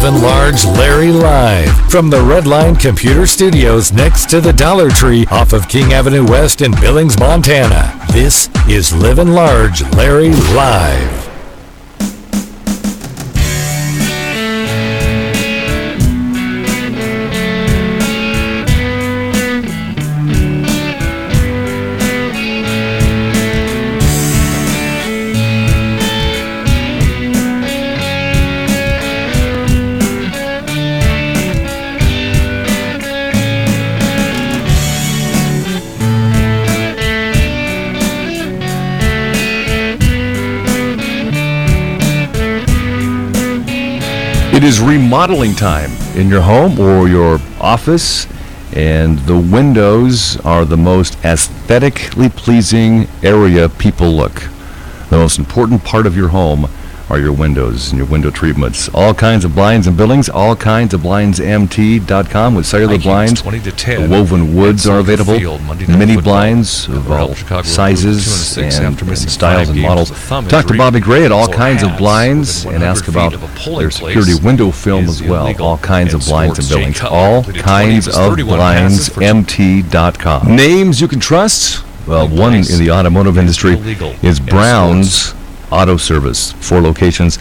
Livin Large Larry live from the Redline Computer Studios next to the Dollar Tree off of King Avenue West in Billings, Montana. This is Livin Large Larry live. It is remodeling time in your home or your office, and the windows are the most aesthetically pleasing area people look. The most important part of your home are your windows and your window treatments. All kinds of blinds and billings, all kinds of blindsmt.com with cellular blinds. 20 to 10. The woven woods are available. Mini football. blinds of all sizes and styles and models. Talk to Bobby Gray at All Kinds of Blinds and ask about their security window film as well. All kinds of blinds and billings. All kinds of blindsmt.com. Names you can trust? Well, one in the automotive industry is Brown's Auto Service. 4 locations.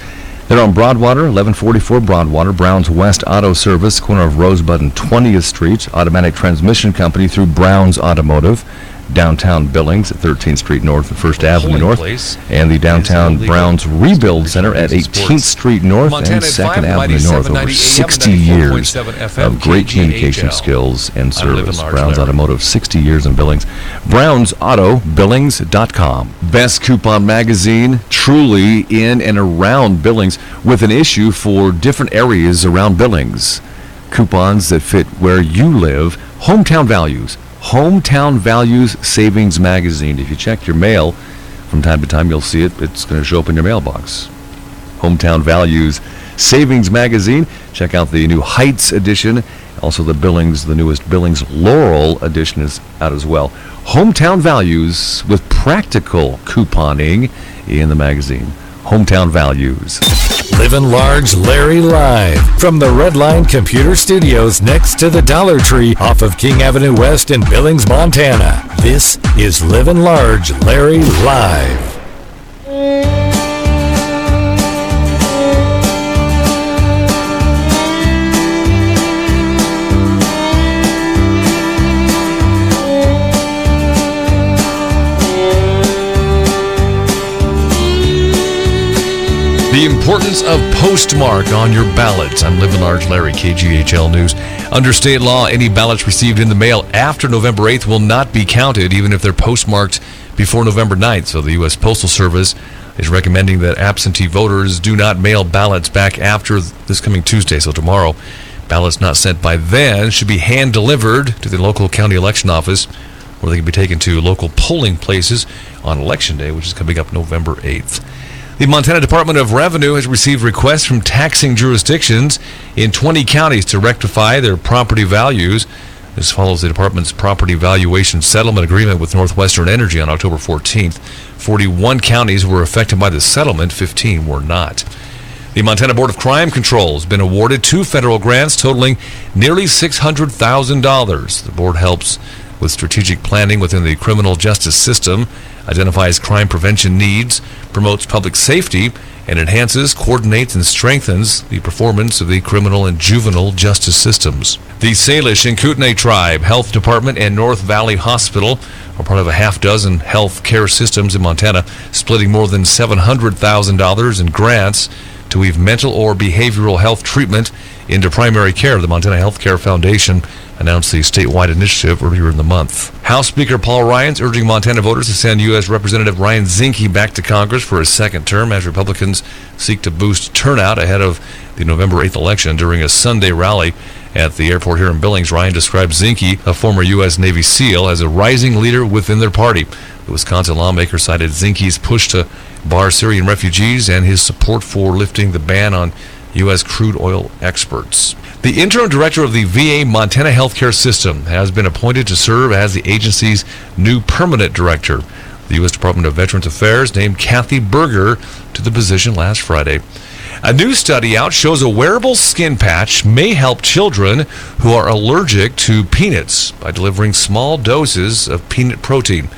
They're on Broadwater, 1144 Broadwater, Brown's West Auto Service, corner of Rosebud and 20th Street. Automatic transmission company through Brown's Automotive. Downtown Billings at 13th Street North and 1st Avenue North. And the downtown Brown's Rebuild Center at 18th Street North and 2nd Avenue North. Over 60 years of great communication skills and service. Brown's Automotive, 60 years in Billings. BrownsAutoBillings.com. Best Coupon Magazine, truly in and around Billings, with an issue for different areas around Billings. Coupons that fit where you live. Hometown Values. Hometown Values Savings Magazine. If you check your mail from time to time, you'll see it. It's going to show up in your mailbox. Hometown Values Savings Magazine. Check out the new Heights edition. Also the newest Billings Laurel edition is out as well. Hometown Values with practical couponing in the magazine. Hometown Values. Livin Large Larry live from the Redline Computer Studios next to the Dollar Tree off of King Avenue West in Billings, Montana. This is Livin Large Larry live. The importance of postmark on your ballots. I'm Livin Large Larry, KGHL News. Under state law, any ballots received in the mail after November 8th will not be counted, even if they're postmarked before November 9th. So the U.S. Postal Service is recommending that absentee voters do not mail ballots back after this coming Tuesday, so tomorrow. Ballots not sent by then should be hand-delivered to the local county election office, where they can be taken to local polling places on Election Day, which is coming up November 8th. The Montana Department of Revenue has received requests from taxing jurisdictions in 20 counties to rectify their property values. This follows the department's property valuation settlement agreement with Northwestern Energy on October 14th. 41 counties were affected by the settlement, 15 were not. The Montana Board of Crime Control has been awarded 2 federal grants totaling nearly $600,000. The board helps with strategic planning within the criminal justice system, identifies crime prevention needs, promotes public safety, and enhances, coordinates, and strengthens the performance of the criminal and juvenile justice systems. The Salish and Kootenai Tribe Health Department and North Valley Hospital are part of a half-dozen health care systems in Montana, splitting more than $700,000 in grants to weave mental or behavioral health treatment into primary care. The Montana Healthcare Foundation announced the statewide initiative earlier in the month. House Speaker Paul Ryan's urging Montana voters to send U.S. Representative Ryan Zinke back to Congress for his second term as Republicans seek to boost turnout ahead of the November 8th election. During a Sunday rally at the airport here in Billings, Ryan described Zinke, a former U.S. Navy SEAL, as a rising leader within their party. The Wisconsin lawmaker cited Zinke's push to bar Syrian refugees and his support for lifting the ban on U.S. crude oil exports. The interim director of the VA Montana Healthcare System has been appointed to serve as the agency's new permanent director. The U.S. Department of Veterans Affairs named Kathy Berger to the position last Friday. A new study out shows a wearable skin patch may help children who are allergic to peanuts by delivering small doses of peanut protein.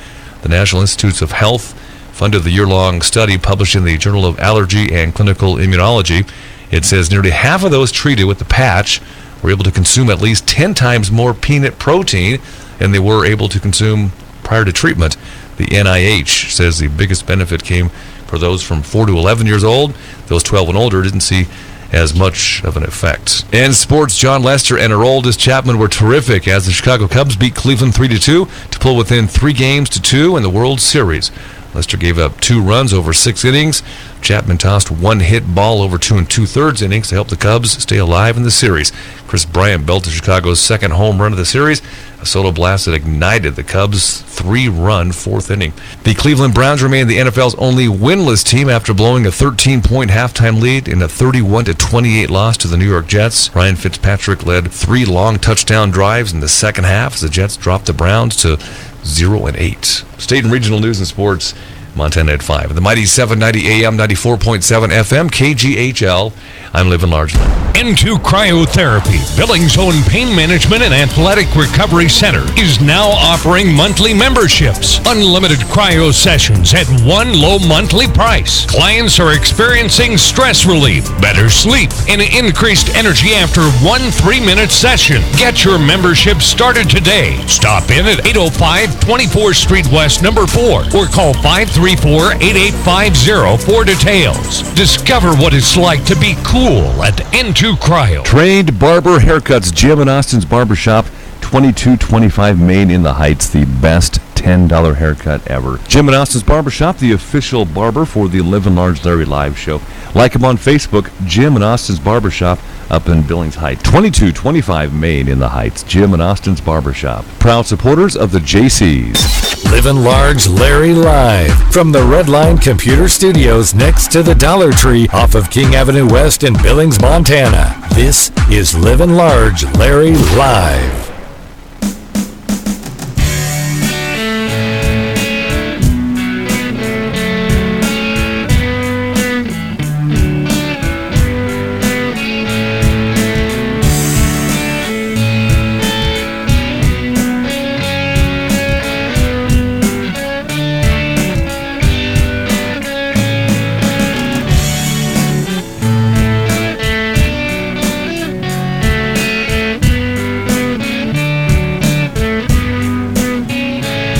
The National Institutes of Health funded the year-long study published in the Journal of Allergy and Clinical Immunology. It says nearly half of those treated with the patch were able to consume at least 10 times more peanut protein than they were able to consume prior to treatment. The NIH says the biggest benefit came for those from 4 to 11 years old. Those 12 and older didn't see as much of an effect. In sports, John Lester and Aroldis Chapman were terrific as the Chicago Cubs beat Cleveland 3-2 to pull within 3 games to 2 in the World Series. Lester gave up 2 runs over 6 innings. Chapman tossed 1 hit ball over 2 2/3 innings to help the Cubs stay alive in the series. Chris Bryant belted Chicago's second home run of the series, a solo blast that ignited the Cubs' 3-run 4th inning. The Cleveland Browns remain the NFL's only winless team after blowing a 13-point halftime lead in a 31-28 loss to the New York Jets. Ryan Fitzpatrick led 3 long touchdown drives in the second half as the Jets dropped the Browns to 0-8. State and regional news and sports, Montana at 5. The mighty 790 AM, 94.7 FM, KGHL. I'm Livin Large. N2 Cryotherapy, Billings' own pain management and athletic recovery center, is now offering monthly memberships. Unlimited cryo sessions at one low monthly price. Clients are experiencing stress relief, better sleep, and increased energy after one 3-minute session. Get your membership started today. Stop in at 805 24th Street West, number 4, or call 534-8850 for details. Discover what it's like to be cool at N2 Cryo. Trained barber haircuts, Jim and Austin's Barbershop, 2225 Main in the Heights, the best $10 haircut ever. Jim and Austin's Barbershop, the official barber for the Livin Large Larry live show. Like him on Facebook, Jim and Austin's Barbershop up in Billings Heights, 2225 Main in the Heights, Jim and Austin's Barbershop. Proud supporters of the JCs. Livin Large Larry live from the Redline Computer Studios next to the Dollar Tree off of King Avenue West in Billings, Montana. This is Livin Large Larry live.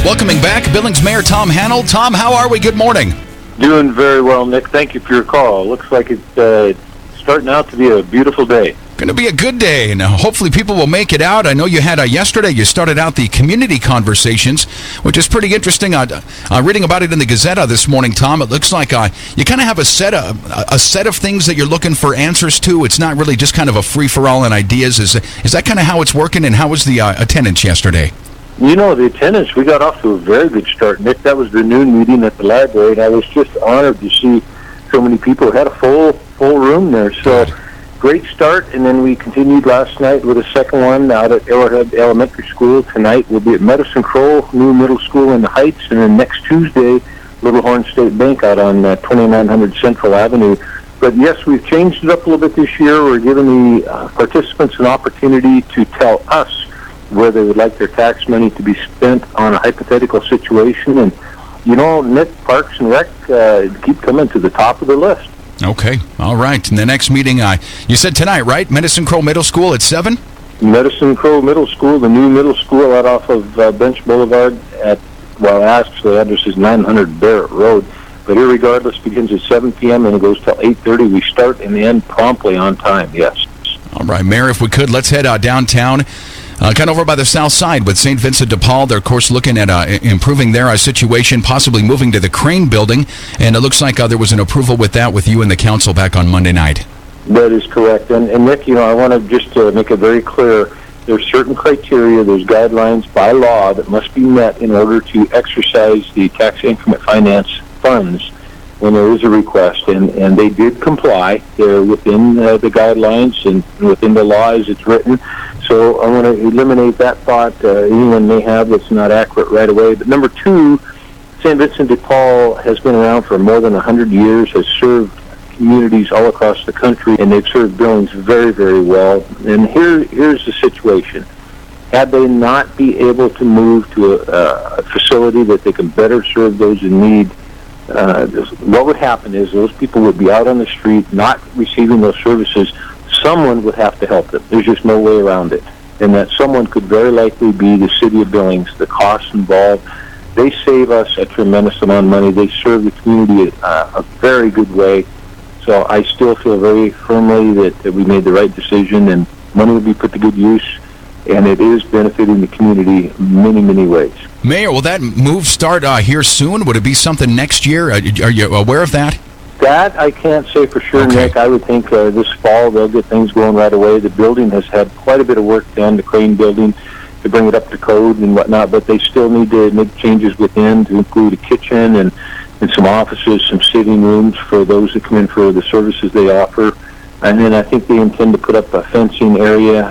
Welcoming back Billings Mayor Tom Hannell. Tom, how are we? Good morning. Doing very well, Nick. Thank you for your call. Looks like it's starting out to be a beautiful day. Going to be a good day, and hopefully people will make it out. I know you had yesterday, you started out the community conversations, which is pretty interesting. Reading about it in the Gazette this morning, Tom, it looks like you kind of have a set of things that you're looking for answers to. It's not really just kind of a free-for-all in ideas. Is that kind of how it's working, and how was the attendance yesterday? You know, the attendance, we got off to a very good start, Nick. That was the noon meeting at the library, and I was just honored to see so many people. We had a full room there, so great start. And then we continued last night with a second one out at Arrowhead Elementary School. Tonight we'll be at Medicine Crow, new middle school in the Heights, and then next Tuesday, Little Horn State Bank out on 2900 Central Avenue. But yes, we've changed it up a little bit this year. We're giving the participants an opportunity to tell us where they would like their tax money to be spent on a hypothetical situation. And, you know, Nick, Parks and Rec keep coming to the top of the list. Okay. All right. And the next meeting, you said tonight, right? Medicine Crow Middle School at 7? Medicine Crow Middle School, the new middle school out off of Bench Boulevard actually, address is 900 Barrett Road. But irregardless, begins at 7 p.m. and it goes till 8:30. We start and end promptly on time, yes. All right, Mayor, if we could, let's head downtown. Kind of over by the south side with St. Vincent de Paul. They're, of course, looking at improving their situation, possibly moving to the Crane building. And it looks like there was an approval with that with you and the council back on Monday night. That is correct. And Nick, you know, I want to just make it very clear. There's certain criteria, there's guidelines by law that must be met in order to exercise the tax increment finance funds when there is a request. And they did comply. They're within the guidelines and within the law as it's written. So I want to eliminate that thought anyone may have that's not accurate right away. But number two, St. Vincent de Paul has been around for more than 100 years, has served communities all across the country, and they've served Billings very, very well. And here's the situation. Had they not be able to move to a facility that they can better serve those in need, what would happen is those people would be out on the street not receiving those services. Someone would have to help them. There's just no way around it. And that someone could very likely be the city of Billings. The costs involved, they save us a tremendous amount of money. They serve the community a very good way. So I still feel very firmly that we made the right decision, and money will be put to good use, and it is benefiting the community many, many ways. Mayor, will that move start here soon? Would it be something next year? Are you aware of that? That I can't say for sure, Okay. Nick. I would think this fall they'll get things going right away. The building has had quite a bit of work done, the crane building, to bring it up to code and whatnot, but they still need to make changes within to include a kitchen and some offices, some sitting rooms for those that come in for the services they offer. And then I think they intend to put up a fencing area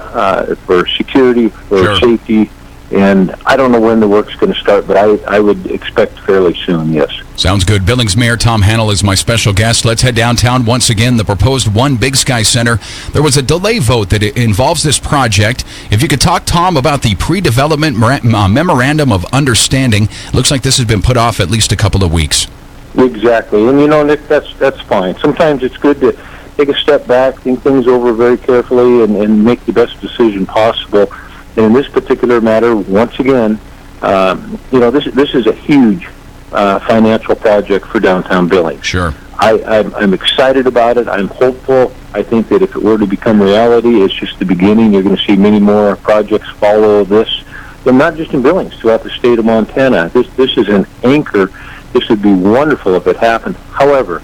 for security, for safety. And I don't know when the work's going to start, but I would expect fairly soon, yes. Sounds good. Billings Mayor Tom Hannell is my special guest. Let's head downtown once again. The proposed One Big Sky Center. There was a delay vote that involves this project. If you could talk, Tom, about the pre-development memorandum of understanding. Looks like this has been put off at least a couple of weeks. Exactly. And, Nick, that's fine. Sometimes it's good to take a step back, think things over very carefully, and make the best decision possible. And in this particular matter, once again, this is a huge financial project for downtown Billings. Sure. I'm excited about it. I'm hopeful. I think that if it were to become reality, it's just the beginning. You're going to see many more projects follow this, and not just in Billings, throughout the state of Montana. This is an anchor. This would be wonderful if it happened. However,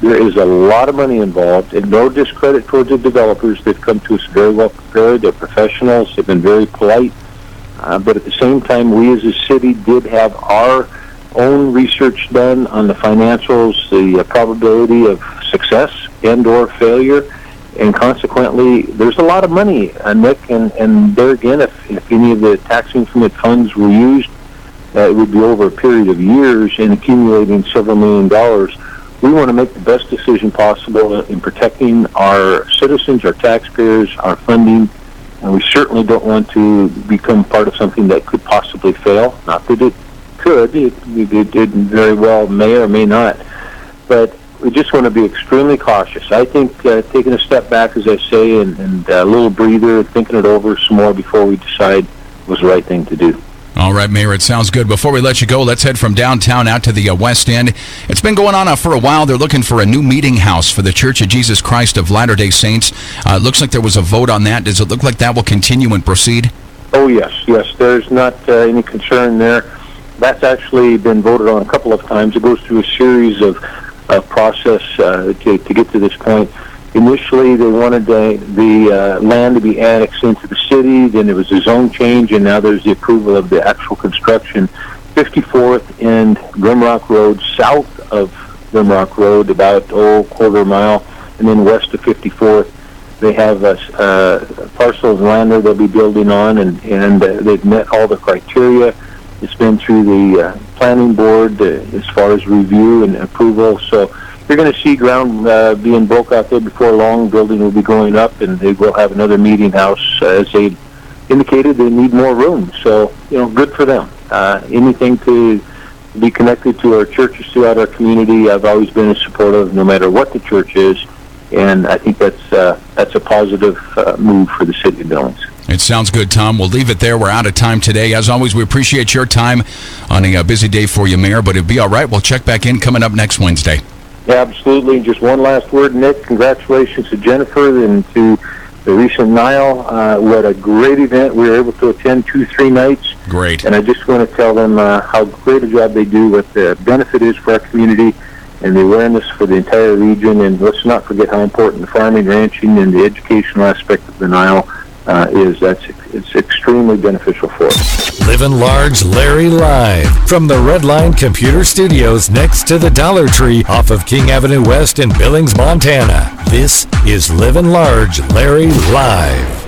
there is a lot of money involved, and no discredit towards the developers. They've come to us very well prepared. They're professionals. They've been very polite. But at the same time, we as a city did have our own research done on the financials, the probability of success and or failure, and consequently, there's a lot of money, Nick, and there again, if any of the tax increment funds were used, it would be over a period of years and accumulating several $1 million. We want to make the best decision possible in protecting our citizens, our taxpayers, our funding, and we certainly don't want to become part of something that could possibly fail. Not that it could. It did very well, may or may not. But we just want to be extremely cautious. I think taking a step back, as I say, and a little breather, thinking it over some more before we decide was the right thing to do. All right, Mayor, it sounds good. Before we let you go, let's head from downtown out to the West End. It's been going on for a while. They're looking for a new meeting house for the Church of Jesus Christ of Latter-day Saints. It looks like there was a vote on that. Does it look like that will continue and proceed? Oh, yes. There's not any concern there. That's actually been voted on a couple of times. It goes through a series of process to get to this point. Initially, they wanted the land to be annexed into the city. Then there was a zone change, and now there's the approval of the actual construction. 54th and Grimrock Road, south of Grimrock Road, about quarter mile, and then west of 54th. They have a parcel of land there they'll be building on, and they've met all the criteria. It's been through the planning board as far as review and approval. So you're going to see ground being broke out there before long. Building will be going up, and they will have another meeting house. As they indicated, they need more room. So, good for them. Anything to be connected to our churches throughout our community, I've always been in support of, no matter what the church is. And I think that's a positive move for the city of Billings. It sounds good, Tom. We'll leave it there. We're out of time today. As always, we appreciate your time on a busy day for you, Mayor, but it'll be all right. We'll check back in coming up next Wednesday. Yeah, absolutely. Just one last word, Nick. Congratulations to Jennifer and to the recent Nile. We had a great event. We were able to attend 2-3 nights. Great. And I just want to tell them how great a job they do, what the benefit is for our community, and the awareness for the entire region. And let's not forget how important the farming, ranching, and the educational aspect of the Nile is. It's extremely beneficial for us. Livin Large Larry live from the Redline Computer Studios next to the Dollar Tree off of King Avenue West in Billings, Montana. This is Livin Large Larry live.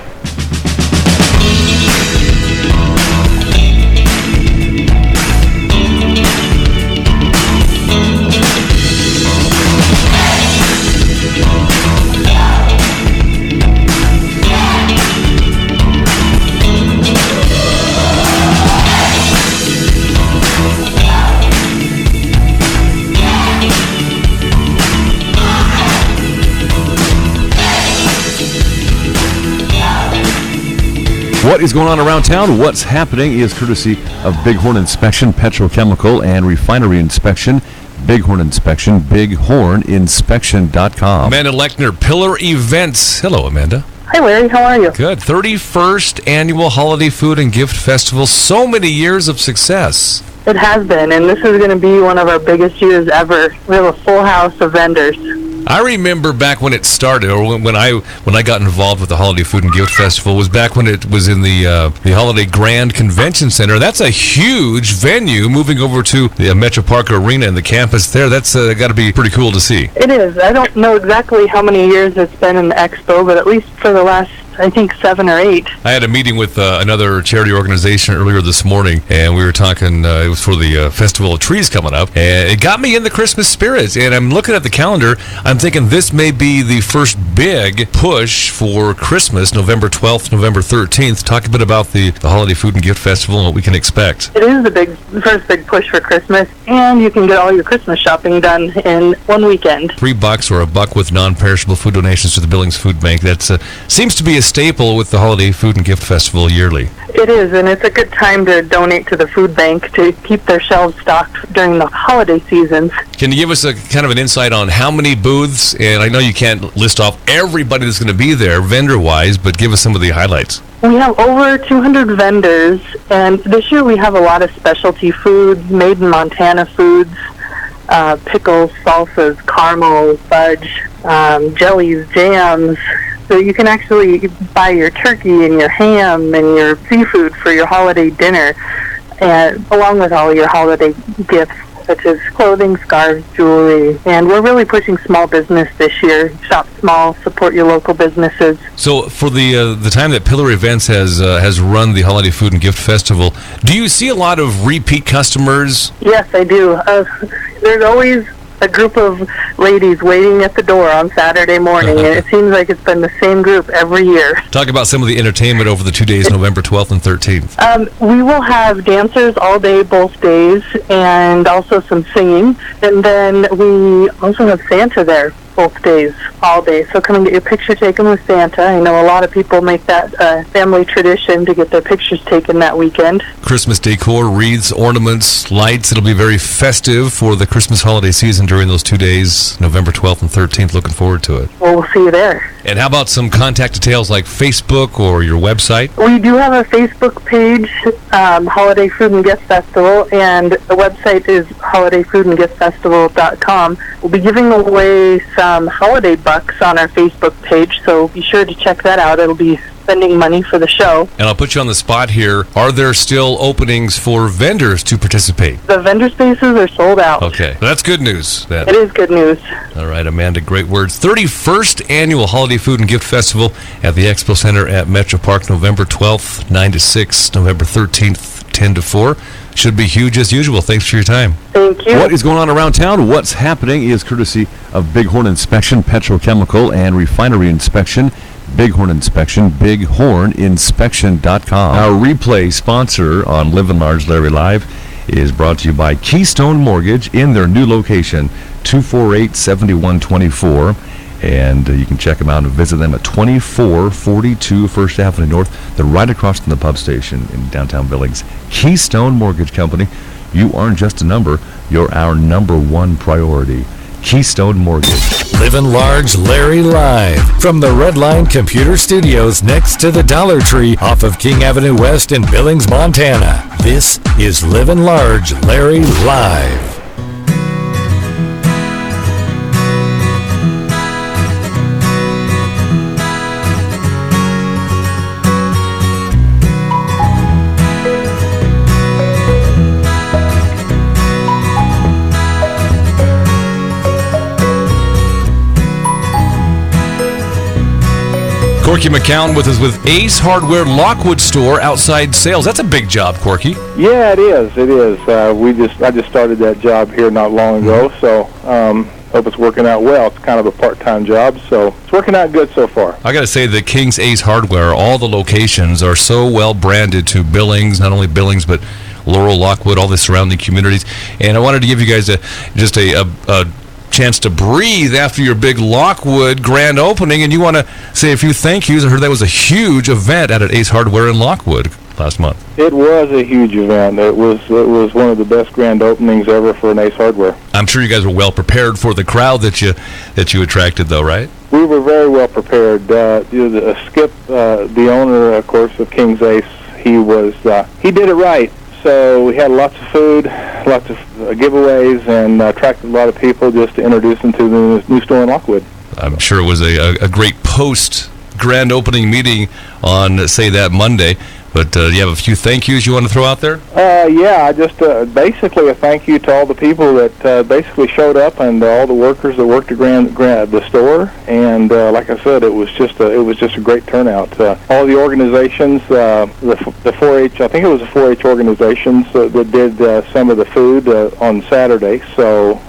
What is going on around town? What's happening is courtesy of Bighorn Inspection, Petrochemical, and Refinery Inspection. Bighorn Inspection, bighorninspection.com. Amanda Lechner, Pillar Events. Hello, Amanda. Hi, Larry. How are you? Good. 31st Annual Holiday Food and Gift Festival. So many years of success. It has been, and this is going to be one of our biggest years ever. We have a full house of vendors. I remember back when it started, or when I got involved with the Holiday Food and Gift Festival, was back when it was in the Holiday Grand Convention Center. That's a huge venue. Moving over to the Metro Park Arena and the campus there, that's got to be pretty cool to see. It is. I don't know exactly how many years it's been in the expo, but at least for the last, I think, 7 or 8. I had a meeting with another charity organization earlier this morning, and we were talking, it was for the Festival of Trees coming up, and it got me in the Christmas spirit. And I'm looking at the calendar, I'm thinking this may be the first big push for Christmas, November 12th, November 13th. Talk a bit about the Holiday Food and Gift Festival and what we can expect. It is the first big push for Christmas, and you can get all your Christmas shopping done in one weekend. $3 or $1 with non-perishable food donations to the Billings Food Bank. That seems to be a staple with the Holiday Food and Gift Festival yearly. It is, and it's a good time to donate to the food bank to keep their shelves stocked during the holiday seasons. Can you give us a kind of an insight on how many booths? And I know you can't list off everybody that's going to be there vendor-wise, but give us some of the highlights. We have over 200 vendors, and this year we have a lot of specialty foods, made in Montana foods, pickles, salsas, caramel, fudge, jellies, jams. So you can actually buy your turkey and your ham and your seafood for your holiday dinner, and along with all your holiday gifts, such as clothing, scarves, jewelry. And we're really pushing small business this year. Shop small, support your local businesses. So for the time that Pillar Events has run the Holiday Food and Gift Festival, do you see a lot of repeat customers? Yes, I do. There's always a group of ladies waiting at the door on Saturday morning, and it seems like it's been the same group every year. Talk about some of the entertainment over the 2 days, November 12th and 13th. We will have dancers all day, both days, and also some singing. And then we also have Santa there both days, all day. So come and get your picture taken with Santa. I know a lot of people make that family tradition to get their pictures taken that weekend. Christmas decor, wreaths, ornaments, lights. It'll be very festive for the Christmas holiday season during those 2 days, November 12th and 13th. Looking forward to it. Well, we'll see you there. And how about some contact details like Facebook or your website? We do have a Facebook page, Holiday Food and Gift Festival, and the website is holidayfoodandgiftfestival.com. We'll be giving away some holiday bucks on our Facebook page, so be sure to check that out. It'll be spending money for the show. And I'll put you on the spot here. Are there still openings for vendors to participate? The vendor spaces are sold out. Okay. That's good news. It is good news. All right, Amanda, great words. 31st Annual Holiday Food and Gift Festival at the Expo Center at Metro Park, November 12th, 9 to 6, November 13th, 10 to 4. Should be huge as usual. Thanks for your time. Thank you. What is going on around town? What's happening is courtesy of Bighorn Inspection, Petrochemical, and Refinery Inspection. Bighorn Inspection, bighorninspection.com. Our replay sponsor on Livin Large Larry Live is brought to you by Keystone Mortgage in their new location, 248-7124. And you can check them out and visit them at 2442 First Avenue North. They're right across from the pub station in downtown Billings. Keystone Mortgage Company. You aren't just a number, you're our number one priority. Keystone Mortgage. Livin Large Larry Live from the Red Line Computer Studios next to the Dollar Tree off of King Avenue West in Billings, Montana. This is Livin Large Larry Live. Corky McCown with us with Ace Hardware Lockwood Store outside sales. That's a big job, Corky. Yeah, it is. It is. I just started that job here not long ago, so hope it's working out well. It's kind of a part-time job, so it's working out good so far. I got to say that King's Ace Hardware, all the locations are so well branded to Billings, not only Billings, but Laurel, Lockwood, all the surrounding communities. And I wanted to give you guys chance to breathe after your big Lockwood grand opening, and you want to say a few thank yous. I heard that was a huge event out at Ace Hardware in Lockwood last month. It was a huge event. It was one of the best grand openings ever for an Ace Hardware. I'm sure you guys were well prepared for the crowd that you attracted, though, right? We were very well prepared. Skip, the owner, of course, of King's Ace, he did it right. So we had lots of food, lots of giveaways, and attracted a lot of people just to introduce them to the new store in Lockwood. I'm sure it was a great post-grand opening meeting on, say, that Monday. But do you have a few thank yous you want to throw out there? Yeah, just basically a thank you to all the people that basically showed up, and all the workers that worked at the store. And like I said, it was just a great turnout. All the organizations, the 4-H, I think it was the 4-H organizations that did some of the food on Saturday. So,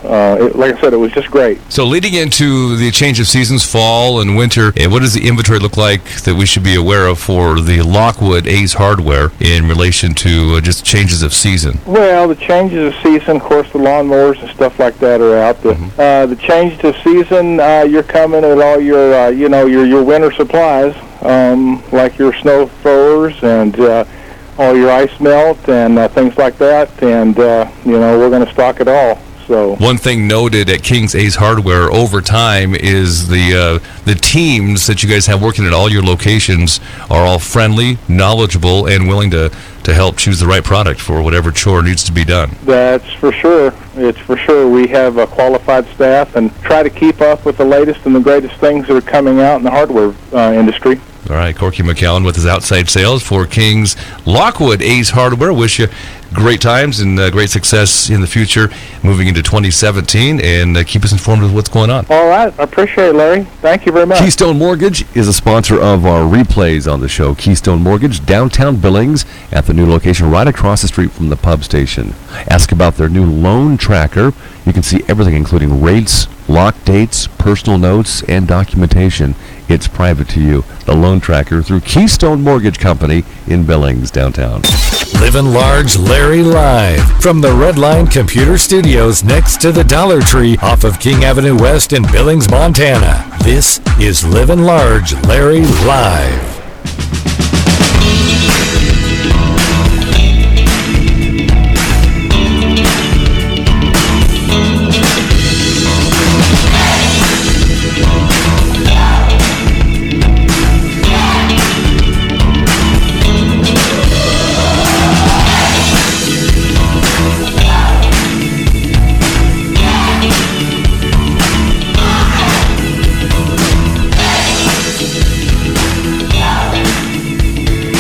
like I said, it was just great. So leading into the change of seasons, fall and winter, what does the inventory look like that we should be aware of for the Lockwood Ace Hardware in relation to just changes of season? Well, the changes of season, of course, the lawnmowers and stuff like that are out. The changes of season, you're coming at all your, your winter supplies, like your snow throwers and all your ice melt and things like that. And we're going to stock it all. So one thing noted at King's Ace Hardware over time is the teams that you guys have working at all your locations are all friendly, knowledgeable, and willing to help choose the right product for whatever chore needs to be done. That's for sure. It's for sure. We have a qualified staff and try to keep up with the latest and the greatest things that are coming out in the hardware industry. All right, Corky McCowan with his outside sales for King's Lockwood Ace Hardware. Wish you great times and great success in the future moving into 2017, and keep us informed of what's going on. All right. I appreciate it, Larry. Thank you very much. Keystone Mortgage is a sponsor of our replays on the show. Keystone Mortgage, downtown Billings, at the new location right across the street from the pub station. Ask about their new loan tracker. You can see everything, including rates, lock dates, personal notes, and documentation. It's private to you. The loan tracker through Keystone Mortgage Company in Billings, downtown. Livin' Large Larry live from the Redline Computer Studios next to the Dollar Tree off of King Avenue West in Billings, Montana. This is Livin' Large Larry live.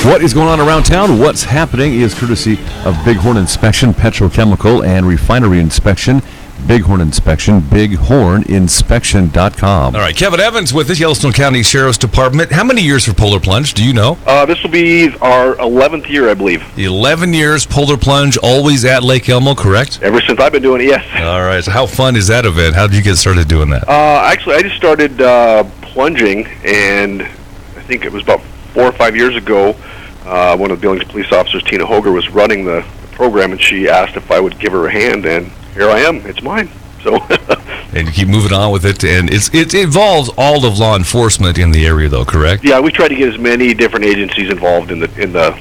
What is going on around town? What's happening is courtesy of Bighorn Inspection, Petrochemical, and Refinery Inspection. Bighorn Inspection, bighorninspection.com. All right, Kevin Evans with us, Yellowstone County Sheriff's Department. How many years for Polar Plunge? Do you know? This will be our 11th year, I believe. 11 years, Polar Plunge, always at Lake Elmo, correct? Ever since I've been doing it, yes. All right, so how fun is that event? How did you get started doing that? Actually, I just started plunging, and I think it was about 4 or 5 years ago. One of the Billings police officers, Tina Hoger, was running the program, and she asked if I would give her a hand, and here I am. It's mine. So, and you keep moving on with it, and it involves all of law enforcement in the area, though, correct? Yeah, we try to get as many different agencies involved in the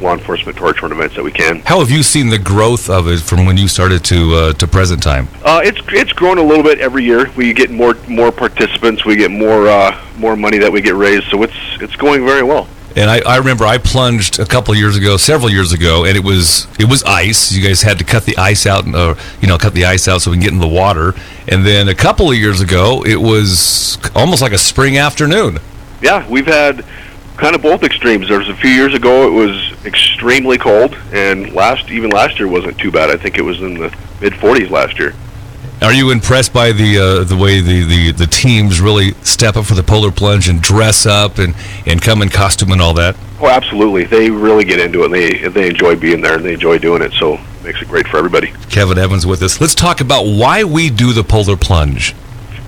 law enforcement torch tournaments that we can. How have you seen the growth of it from when you started to present time? It's grown a little bit every year. We get more participants. We get more money that we get raised. So it's going very well. And I remember I plunged several years ago, and it was ice. You guys had to cut the ice out, cut the ice out so we can get in the water. And then a couple of years ago, it was almost like a spring afternoon. Yeah, we've had kind of both extremes. There was a few years ago it was extremely cold, and last year wasn't too bad. I think it was in the mid-40s last year. Are you impressed by the way the teams really step up for the Polar Plunge and dress up and come in costume and all that? Oh, absolutely. They really get into it, and they enjoy being there, and they enjoy doing it, so it makes it great for everybody. Kevin Evans with us. Let's talk about why we do the Polar Plunge.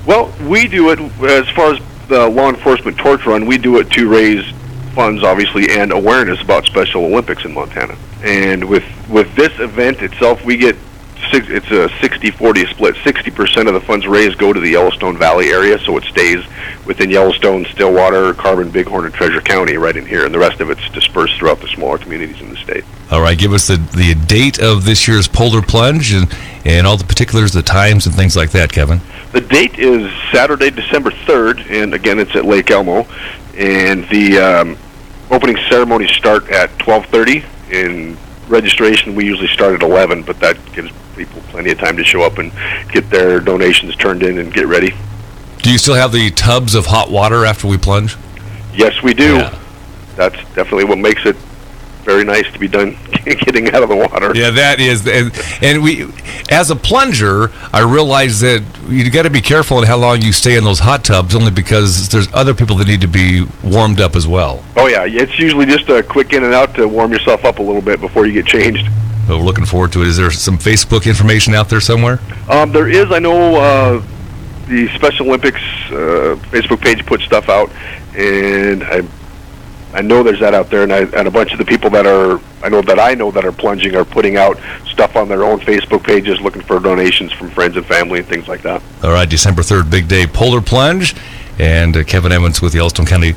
Well, we do it, as far as the law enforcement torch run, we do it to raise funds, obviously, and awareness about Special Olympics in Montana. And with this event itself, we get it's a 60-40 split. 60% of the funds raised go to the Yellowstone Valley area, so it stays within Yellowstone, Stillwater, Carbon, Bighorn, and Treasure County right in here, and the rest of it's dispersed throughout the smaller communities in the state. All right, give us the date of this year's Polar Plunge and all the particulars, the times, and things like that, Kevin. The date is Saturday, December 3rd, and again, it's at Lake Elmo, and the opening ceremonies start at 12:30. In registration, we usually start at 11, but that gives people plenty of time to show up and get their donations turned in and get ready. Do you still have the tubs of hot water after we plunge? Yes, we do. Yeah. That's definitely what makes it very nice to be done getting out of the water. Yeah, that is, and we, as a plunger, I realize that you got to be careful on how long you stay in those hot tubs, only because there's other people that need to be warmed up as well. Oh yeah, it's usually just a quick in and out to warm yourself up a little bit before you get changed. Well, we're looking forward to it. Is there some Facebook information out there somewhere? There is. I know the Special Olympics Facebook page puts stuff out, and I know there's that out there, and a bunch of the people that I know that are plunging are putting out stuff on their own Facebook pages, looking for donations from friends and family and things like that. All right, December 3rd, big day, Polar Plunge, and Kevin Evans with the Yellowstone County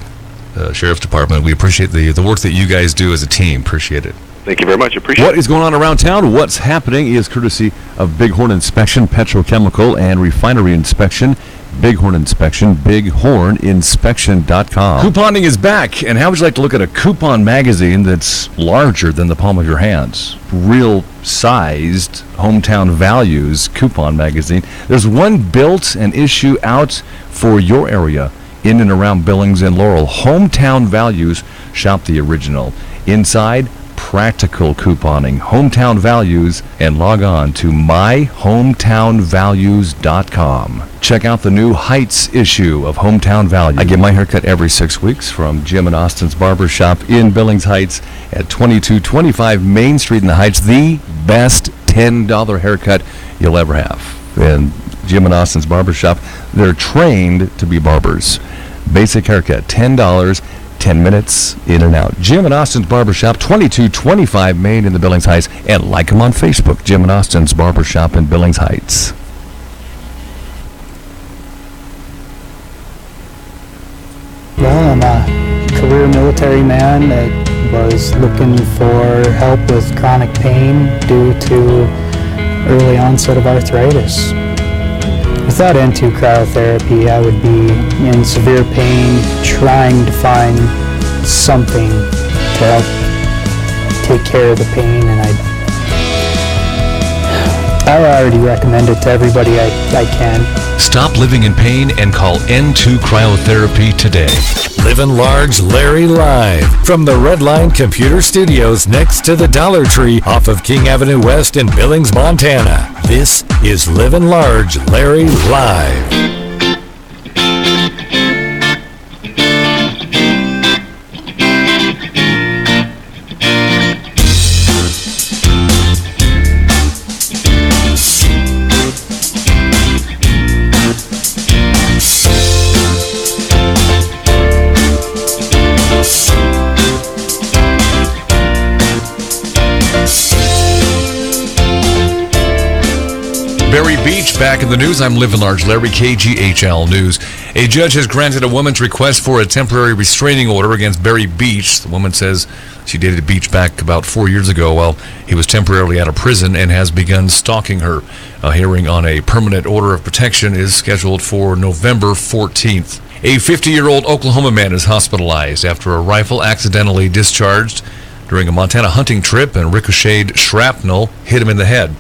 Sheriff's Department. We appreciate the work that you guys do as a team. Appreciate it. Thank you very much. Appreciate it. What is going on around town? What's happening is courtesy of Bighorn Inspection, Petrochemical, and Refinery Inspection. Bighorn Inspection, bighorninspection.com. Couponing is back, and how would you like to look at a coupon magazine that's larger than the palm of your hands? Real-sized Hometown Values coupon magazine. There's one built and issue out for your area in and around Billings and Laurel. Hometown Values, shop the original. Inside, practical couponing, Hometown Values, and log on to myhometownvalues.com. Check out the new Heights issue of Hometown Values. I get my haircut every 6 weeks from Jim and Austin's Barber Shop in Billings Heights at 2225 Main Street in the Heights. The best $10 haircut you'll ever have. And Jim and Austin's Barber Shop, they're trained to be barbers. Basic haircut, $10. 10 minutes in and out. Jim and Austin's Barbershop, 2225 Main in the Billings Heights, and like them on Facebook, Jim and Austin's Barbershop in Billings Heights. Well, I'm a career military man that was looking for help with chronic pain due to early onset of arthritis. Without N2 cryotherapy, I would be in severe pain, trying to find something to help take care of the pain, and I already recommend it to everybody I can. Stop living in pain and call N2 Cryotherapy today. Livin' Large Larry live from the Redline Computer Studios next to the Dollar Tree off of King Avenue West in Billings, Montana. This is Livin' Large Larry live. Berry Beach back in the news. I'm Livin' Large Larry, KGHL News. A judge has granted a woman's request for a temporary restraining order against Berry Beach. The woman says she dated Beach back about 4 years ago while he was temporarily out of prison and has begun stalking her. A hearing on a permanent order of protection is scheduled for November 14th. A 50-year-old Oklahoma man is hospitalized after a rifle accidentally discharged during a Montana hunting trip and ricocheted shrapnel hit him in the head.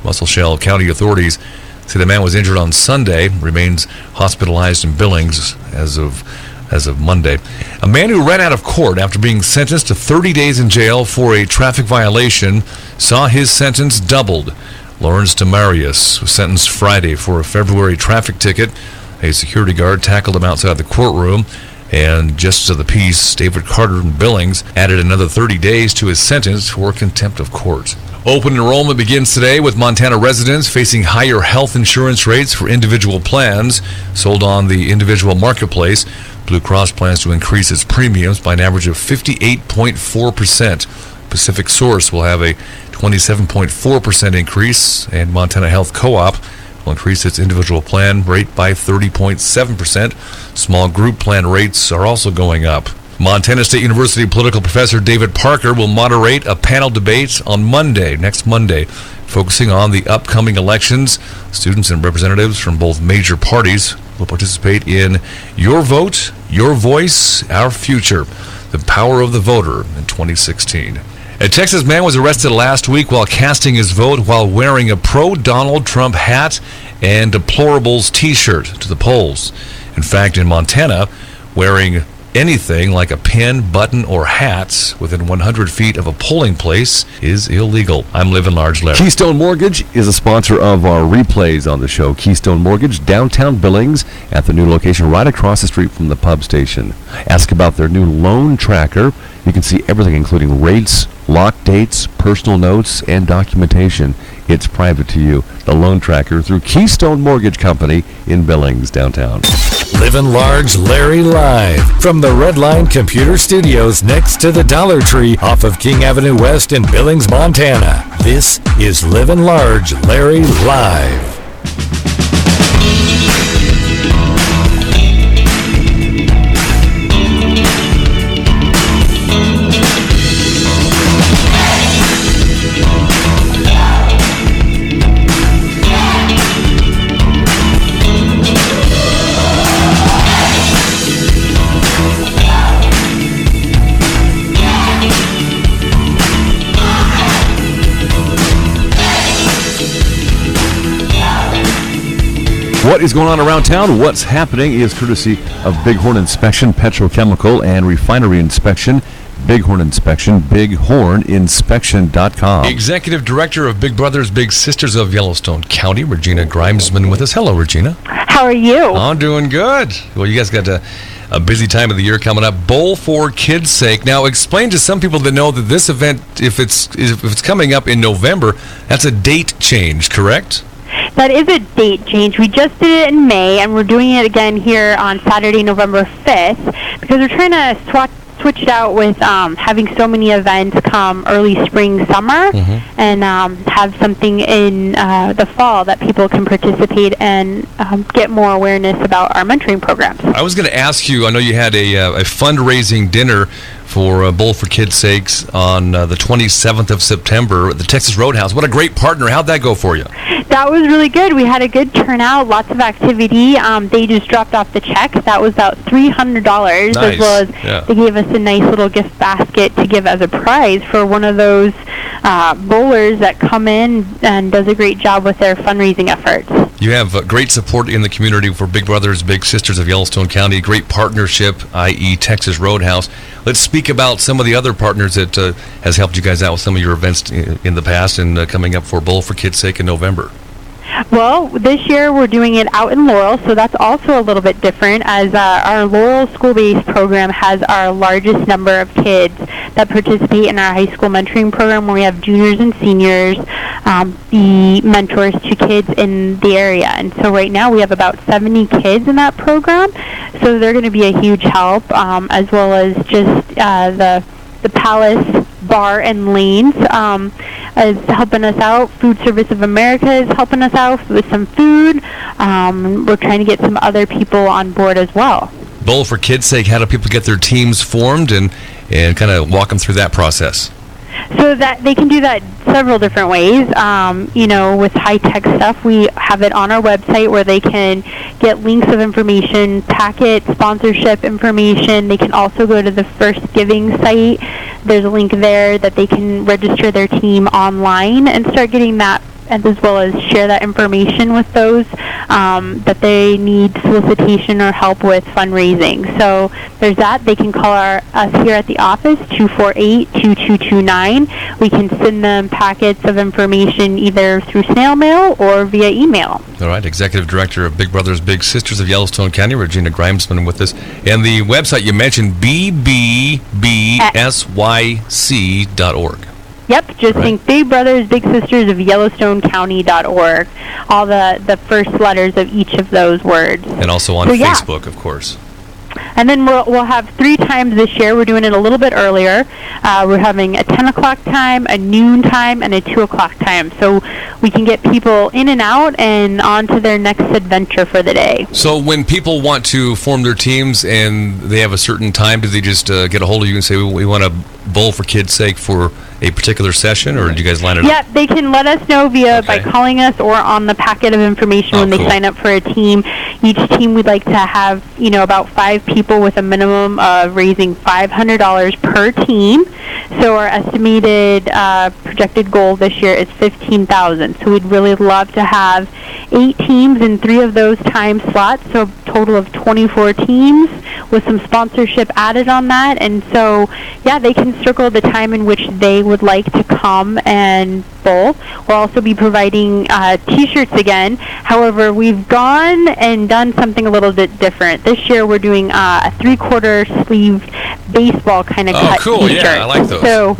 Muscle Shell County authorities say the man was injured on Sunday, remains hospitalized in Billings as of Monday. A man who ran out of court after being sentenced to 30 days in jail for a traffic violation saw his sentence doubled. Lawrence Demarius was sentenced Friday for a February traffic ticket. A security guard tackled him outside the courtroom, and Justice of the Peace David Carter in Billings added another 30 days to his sentence for contempt of court. Open enrollment begins today with Montana residents facing higher health insurance rates for individual plans sold on the individual marketplace. Blue Cross plans to increase its premiums by an average of 58.4%. Pacific Source will have a 27.4% increase, and Montana Health Co-op will increase its individual plan rate by 30.7%. Small group plan rates are also going up. Montana State University political professor David Parker will moderate a panel debate on next Monday, focusing on the upcoming elections. Students and representatives from both major parties will participate in Your Vote, Your Voice, Our Future, the Power of the Voter in 2016. A Texas man was arrested last week while casting his vote while wearing a pro-Donald Trump hat and deplorables t-shirt to the polls. In fact, in Montana, wearing anything like a pin, button, or hats within 100 feet of a polling place is illegal. I'm Livin Large Larry. Keystone Mortgage is a sponsor of our replays on the show. Keystone Mortgage, downtown Billings, at the new location right across the street from the pub station. Ask about their new loan tracker. You can see everything, including rates, lock dates, personal notes, and documentation. It's private to you. The loan tracker through Keystone Mortgage Company in Billings, downtown. Livin Large Larry live from the Redline Computer Studios next to the Dollar Tree off of King Avenue West in Billings, Montana. This is Livin Large Larry live. What is going on around town? What's happening is courtesy of Bighorn Inspection, Petrochemical, and Refinery Inspection. Bighorn Inspection, bighorninspection.com. Executive Director of Big Brothers Big Sisters of Yellowstone County, Regina Grimesman, with us. Hello, Regina. How are you? I'm doing good. Well, you guys got a busy time of the year coming up. Bowl for Kids' Sake. Now, explain to some people that know that this event, if it's coming up in November, that's a date change, correct? That is a date change. We just did it in May, and we're doing it again here on Saturday, November 5th, because we're trying to switch it out with having so many events come early spring, summer, and have something in the fall that people can participate and get more awareness about our mentoring programs. I was going to ask you, I know you had a fundraising dinner for Bowl for Kids' Sakes on the 27th of September at the Texas Roadhouse. What a great partner. How'd that go for you? That was really good. We had a good turnout, lots of activity. They just dropped off the check. That was about $300, nice. As well as they gave us a nice little gift basket to give as a prize for one of those bowlers that come in and does a great job with their fundraising efforts. You have great support in the community for Big Brothers Big Sisters of Yellowstone County, great partnership, i.e. Texas Roadhouse. Let's speak about some of the other partners that has helped you guys out with some of your events in the past and coming up for Bowl for Kids' Sake in November. Well, this year we're doing it out in Laurel, so that's also a little bit different, as our Laurel school-based program has our largest number of kids that participate in our high school mentoring program, where we have juniors and seniors be mentors to kids in the area. And so right now we have about 70 kids in that program, so they're going to be a huge help, as well as just the Palace Bar and Lanes is helping us out. Food Service of America is helping us out with some food. We're trying to get some other people on board as well. Bowl for Kids' Sake, how do people get their teams formed and kind of walk them through that process? So that they can do that several different ways. With high-tech stuff, we have it on our website where they can get links of information, packet, sponsorship information. They can also go to the First Giving site. There's a link there that they can register their team online and start getting that, and as well as share that information with those that they need solicitation or help with fundraising. So there's that. They can call us here at the office, 248-2229. We can send them packets of information either through snail mail or via email. All right. Executive Director of Big Brothers Big Sisters of Yellowstone County, Regina Grimesman, with us. And the website you mentioned, bbbsyc.org. Yep, just think Big Brothers, Big Sisters of Yellowstone County.org. All the first letters of each of those words. And also on Facebook, of course. And then we'll have 3 times this year. We're doing it a little bit earlier. We're having a 10 o'clock time, a noon time, and a 2 o'clock time. So we can get people in and out and on to their next adventure for the day. So when people want to form their teams and they have a certain time, do they just get a hold of you and say, we want to bowl for kids' sake for a particular session, or do you guys line it up? Yeah, they can let us know by calling us or on the packet of information when they sign up for a team. Each team we'd like to have, about 5 people with a minimum of raising $500 per team. So our estimated projected goal this year is $15,000. So we'd really love to have 8 teams in 3 of those time slots, so a total of 24 teams with some sponsorship added on that. And so, they can circle the time in which they would like to come and bowl. We'll also be providing T-shirts again. However, we've gone and done something a little bit different. This year we're doing a 3/4 sleeved baseball kind of cut cool. T-shirt. Yeah, I like those. So,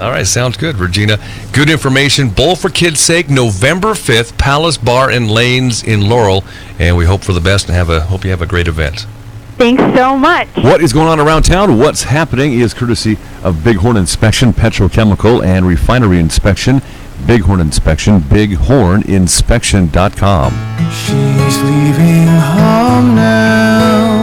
All right, sounds good, Regina. Good information. Bowl for Kids' Sake, November 5th, Palace Bar and Lanes in Laurel. And we hope for the best and hope you have a great event. Thanks so much. What is going on around town? What's happening is courtesy of Bighorn Inspection, Petrochemical, and Refinery Inspection. Bighorn Inspection, bighorninspection.com. She's leaving home now.